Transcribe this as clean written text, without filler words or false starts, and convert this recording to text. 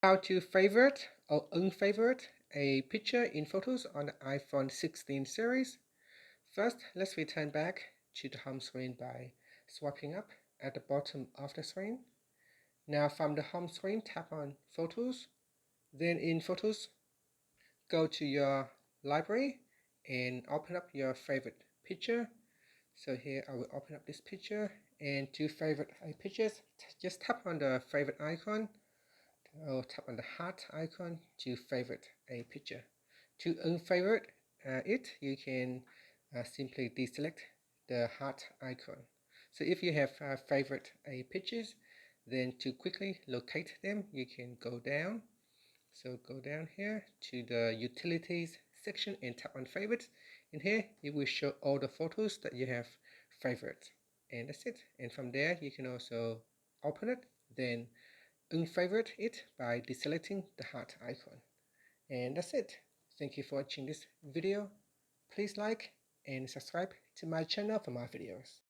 How to favorite or unfavorite a picture in photos on the iPhone 16 series. First, let's return back to the home screen by swiping up at the bottom of the screen. Now from the home screen, tap on Photos. Then in Photos, go to your library and open up your favorite picture. So here I will open up this picture, and to favorite pictures, just tap on the favorite icon or tap on the heart icon to favorite a picture. To unfavorite it, you can simply deselect the heart icon. So if you have favorite pictures, then to quickly locate them, you can go down. So go down here to the utilities section and tap on favorites. In here, it will show all the photos that you have favorite. And that's it. And from there, you can also open it, then unfavorite it by deselecting the heart icon. And that's it. Thank you for watching this video. Please like and subscribe to my channel for more videos.